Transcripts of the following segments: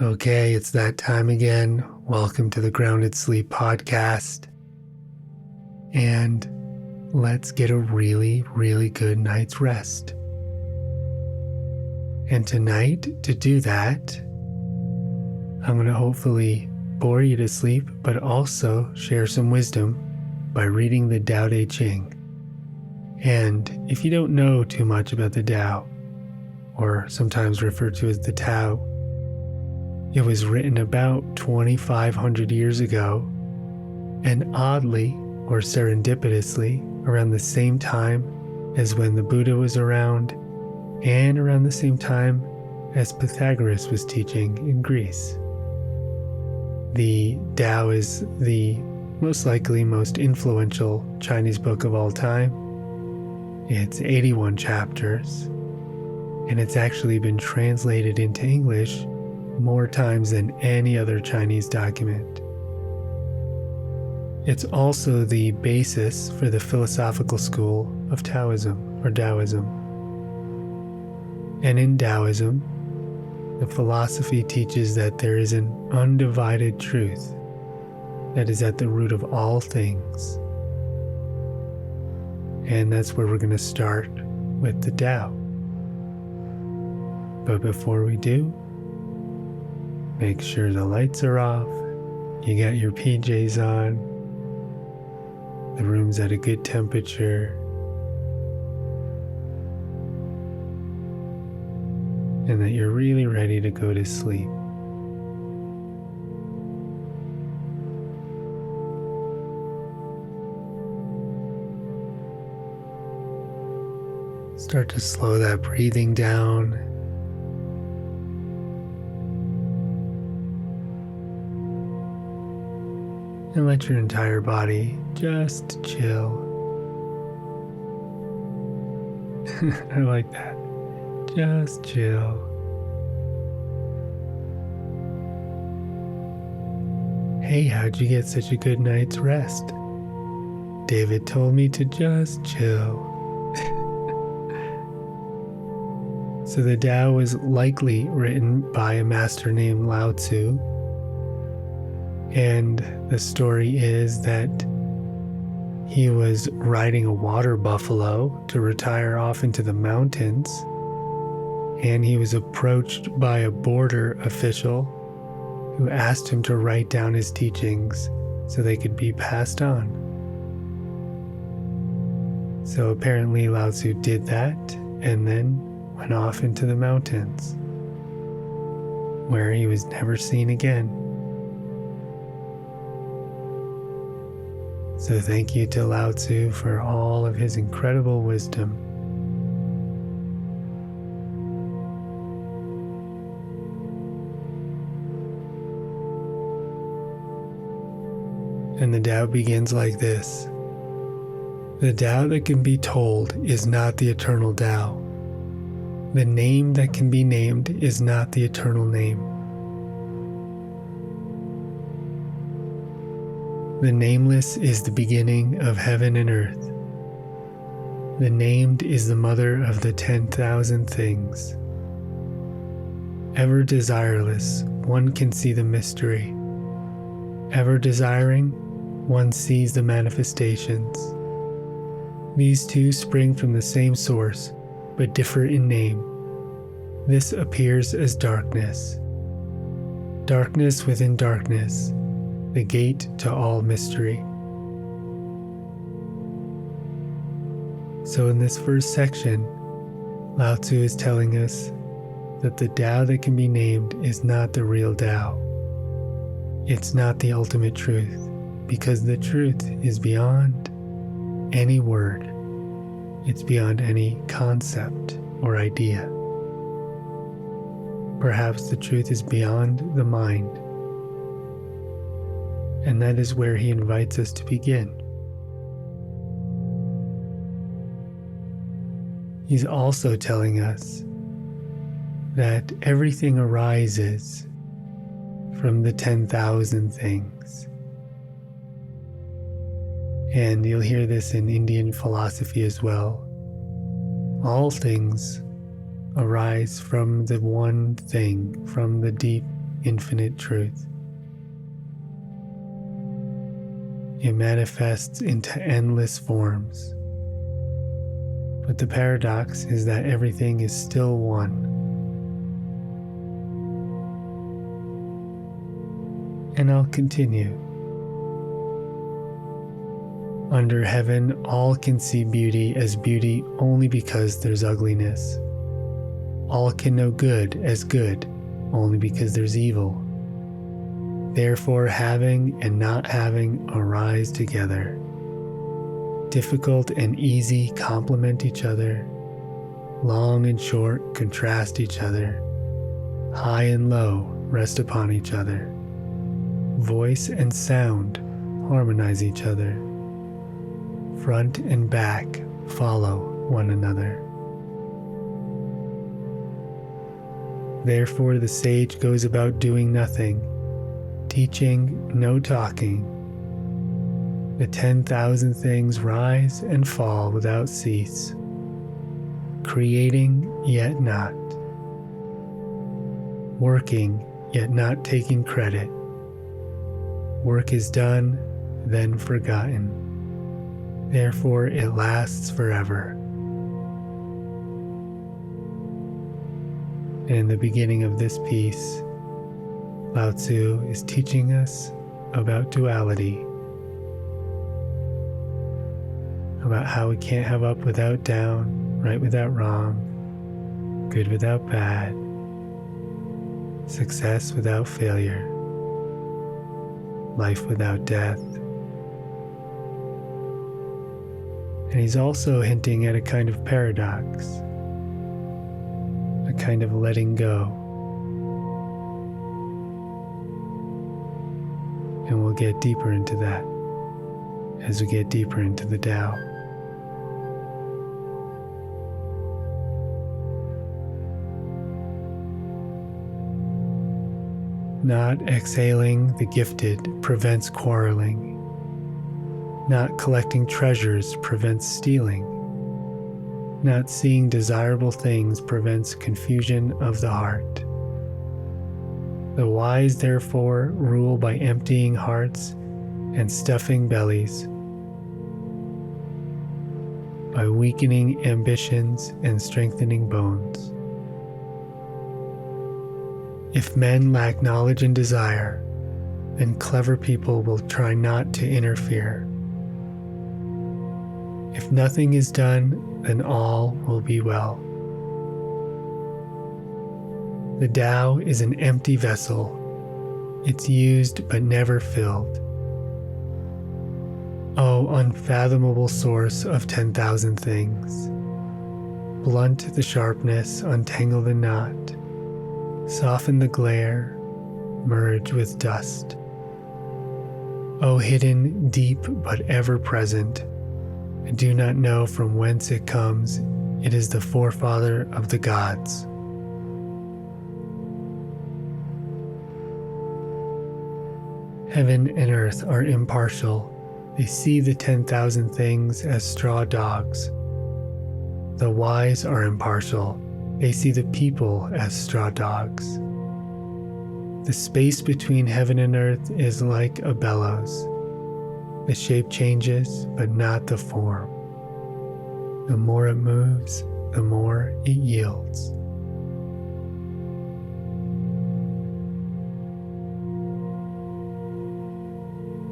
Okay, it's that time again. Welcome to the Grounded Sleep Podcast. And let's get a really, really good night's rest. And tonight, to do that, I'm going to hopefully bore you to sleep, but also share some wisdom by reading the Tao Te Ching. And if you don't know too much about the Tao, or sometimes referred to as the Tao, it was written about 2,500 years ago, and oddly, or serendipitously, around the same time as when the Buddha was around, and around the same time as Pythagoras was teaching in Greece. The Tao is the most likely most influential Chinese book of all time. It's 81 chapters, and it's actually been translated into English more times than any other Chinese document. It's also the basis for the philosophical school of Taoism, or Taoism. And in Taoism, the philosophy teaches that there is an undivided truth that is at the root of all things. And that's where we're going to start with the Tao. But before we do, make sure the lights are off, you got your PJs on, the room's at a good temperature, and that you're really ready to go to sleep. Start to slow that breathing down. And let your entire body just chill. I like that. Just chill. Hey, how'd you get such a good night's rest? David told me to just chill. So the Tao was likely written by a master named Lao Tzu. And the story is that he was riding a water buffalo to retire off into the mountains, and he was approached by a border official who asked him to write down his teachings so they could be passed on. So apparently Lao Tzu did that and then went off into the mountains, where he was never seen again. So thank you to Lao Tzu for all of his incredible wisdom. And the Tao begins like this. The Tao that can be told is not the eternal Tao. The name that can be named is not the eternal name. The nameless is the beginning of heaven and earth. The named is the mother of the 10,000 things. Ever desireless, one can see the mystery. Ever desiring, one sees the manifestations. These two spring from the same source, but differ in name. This appears as darkness. Darkness within darkness, the gate to all mystery. So in this first section, Lao Tzu is telling us that the Tao that can be named is not the real Tao. It's not the ultimate truth, because the truth is beyond any word. It's beyond any concept or idea. Perhaps the truth is beyond the mind. And that is where he invites us to begin. He's also telling us that everything arises from the 10,000 things. And you'll hear this in Indian philosophy as well. All things arise from the one thing, from the deep infinite truth. It manifests into endless forms. But the paradox is that everything is still one. And I'll continue. Under heaven, all can see beauty as beauty only because there's ugliness. All can know good as good only because there's evil. Therefore, having and not having arise together. Difficult and easy complement each other. Long and short contrast each other. High and low rest upon each other. Voice and sound harmonize each other. Front and back follow one another. Therefore the sage goes about doing nothing, teaching no talking. The 10,000 things rise and fall without cease, creating yet not, working yet not taking credit. Work is done, then forgotten. Therefore it lasts forever. In the beginning of this piece, Lao Tzu is teaching us about duality, about how we can't have up without down, right without wrong, good without bad, success without failure, life without death. And he's also hinting at a kind of paradox, a kind of letting go. And we'll get deeper into that as we get deeper into the Tao. Not exhaling the gifted prevents quarreling. Not collecting treasures prevents stealing. Not seeing desirable things prevents confusion of the heart. The wise, therefore, rule by emptying hearts and stuffing bellies, by weakening ambitions and strengthening bones. If men lack knowledge and desire, then clever people will try not to interfere. If nothing is done, then all will be well. The Tao is an empty vessel. It's used but never filled. O unfathomable source of 10,000 things, blunt the sharpness, untangle the knot, soften the glare, merge with dust. O hidden, deep, but ever present, I do not know from whence it comes. It is the forefather of the gods. Heaven and earth are impartial. They see the 10,000 things as straw dogs. The wise are impartial. They see the people as straw dogs. The space between heaven and earth is like a bellows. The shape changes, but not the form. The more it moves, the more it yields.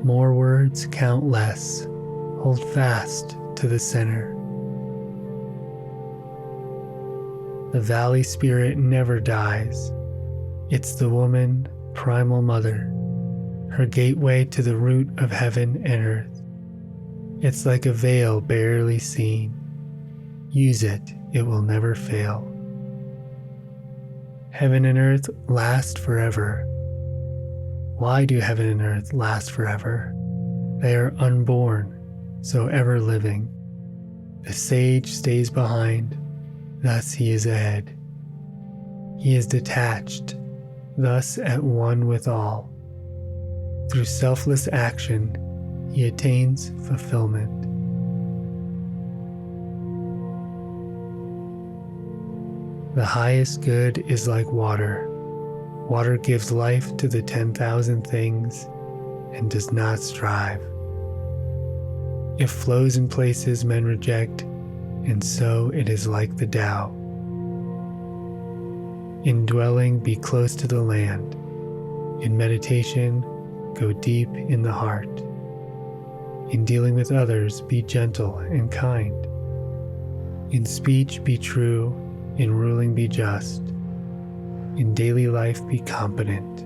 More words count less. Hold fast to the center. The valley spirit never dies. It's the woman, primal mother, her gateway to the root of heaven and earth. It's like a veil barely seen. Use it, it will never fail. Heaven and earth last forever. Why do heaven and earth last forever? They are unborn, so ever living. The sage stays behind, thus he is ahead. He is detached, thus at one with all. Through selfless action, he attains fulfillment. The highest good is like water. Water gives life to the 10,000 things and does not strive. It flows in places men reject, and so it is like the Tao. In dwelling, be close to the land. In meditation, go deep in the heart. In dealing with others, be gentle and kind. In speech, be true. In ruling, be just. In daily life, be competent.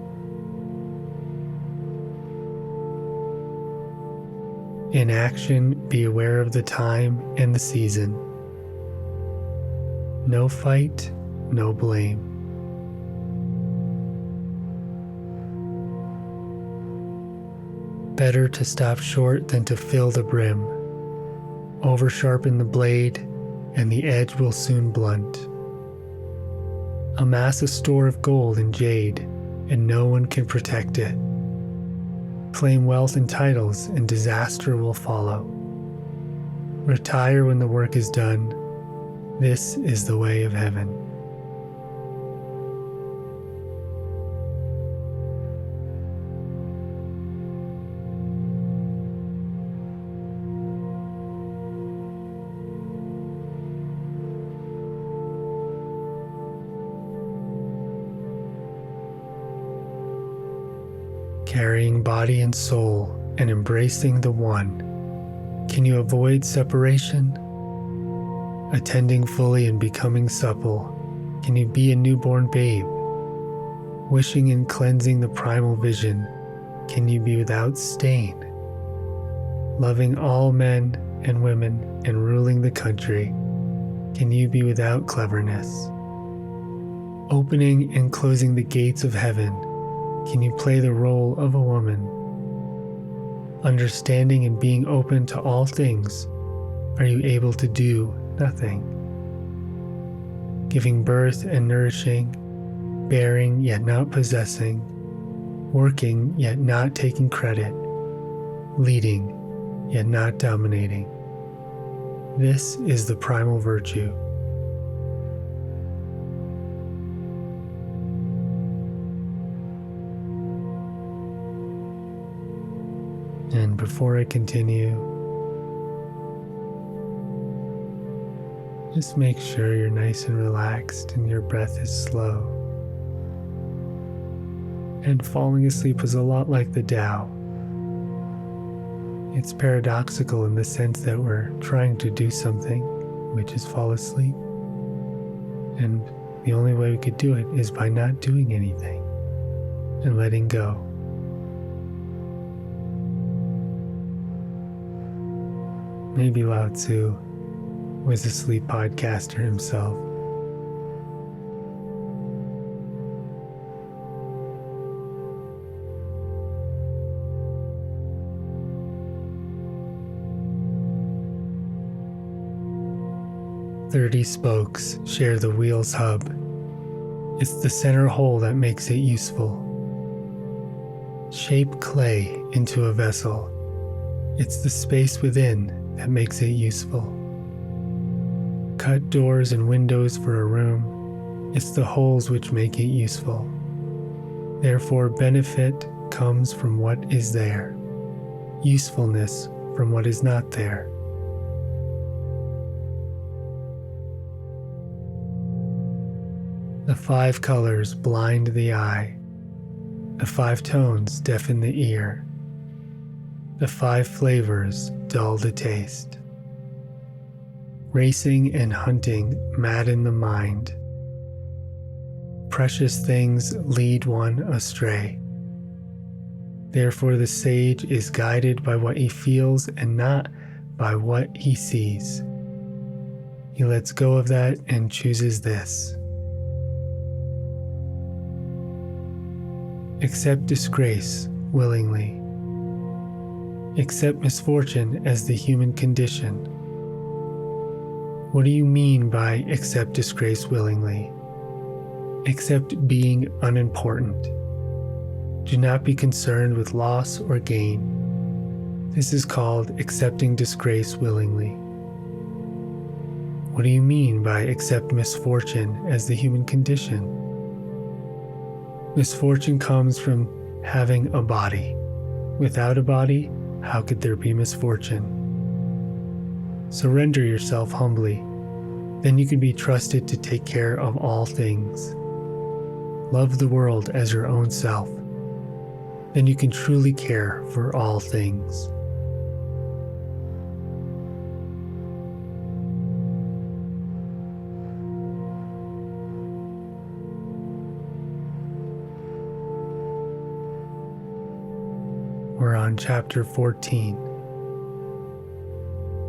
In action, be aware of the time and the season. No fight, no blame. Better to stop short than to fill the brim. Over-sharpen the blade, and the edge will soon blunt. Amass a store of gold and jade, and no one can protect it. Claim wealth and titles, and disaster will follow. Retire when the work is done. This is the way of heaven. Carrying body and soul and embracing the one, can you avoid separation? Attending fully and becoming supple, can you be a newborn babe? Wishing and cleansing the primal vision, can you be without stain? Loving all men and women and ruling the country, can you be without cleverness? Opening and closing the gates of heaven, can you play the role of a woman? Understanding and being open to all things, are you able to do nothing? Giving birth and nourishing, bearing yet not possessing, working yet not taking credit, leading yet not dominating. This is the primal virtue. And before I continue, just make sure you're nice and relaxed and your breath is slow. And falling asleep is a lot like the Tao. It's paradoxical in the sense that we're trying to do something, which is fall asleep. And the only way we could do it is by not doing anything and letting go. Maybe Lao Tzu was a sleep podcaster himself. "30 spokes share the wheel's hub. It's the center hole that makes it useful. Shape clay into a vessel. It's the space within that makes it useful. Cut doors and windows for a room. It's the holes which make it useful. Therefore, benefit comes from what is there, usefulness from what is not there. The 5 colors blind the eye. The 5 tones deafen the ear. The 5 flavors dull the taste. Racing and hunting madden the mind. Precious things lead one astray. Therefore the sage is guided by what he feels and not by what he sees. He lets go of that and chooses this. Accept disgrace willingly. Accept misfortune as the human condition. What do you mean by accept disgrace willingly? Accept being unimportant. Do not be concerned with loss or gain. This is called accepting disgrace willingly. What do you mean by accept misfortune as the human condition? Misfortune comes from having a body. Without a body, how could there be misfortune? Surrender yourself humbly. Then you can be trusted to take care of all things. Love the world as your own self. Then you can truly care for all things. We're on chapter 14,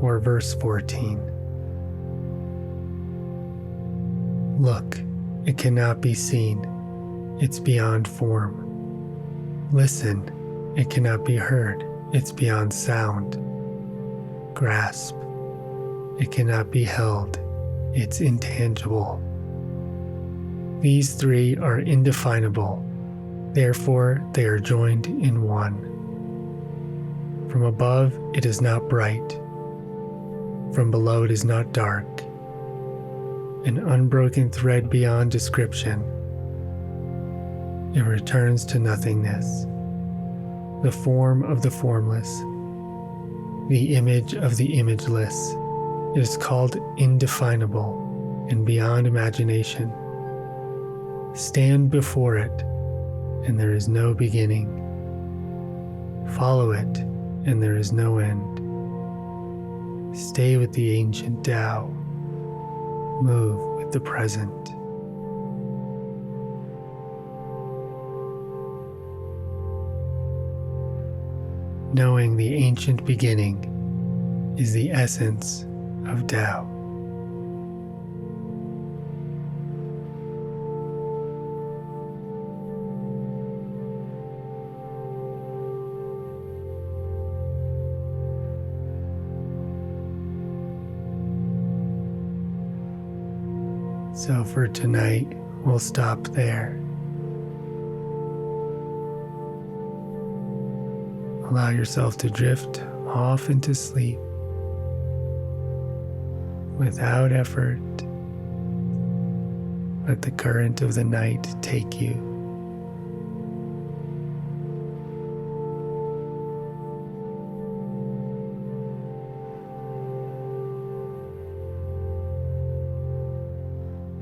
or verse 14. Look, it cannot be seen. It's beyond form. Listen, it cannot be heard. It's beyond sound. Grasp, it cannot be held. It's intangible. These three are indefinable. Therefore, they are joined in one. From above, it is not bright. From below, it is not dark. An unbroken thread beyond description. It returns to nothingness. The form of the formless. The image of the imageless. It is called indefinable and beyond imagination. Stand before it, and there is no beginning. Follow it, and there is no end. Stay with the ancient Tao. Move with the present. Knowing the ancient beginning is the essence of Tao. So for tonight, we'll stop there. Allow yourself to drift off into sleep without effort. Let the current of the night take you.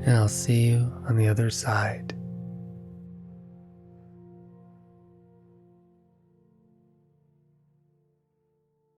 And I'll see you on the other side.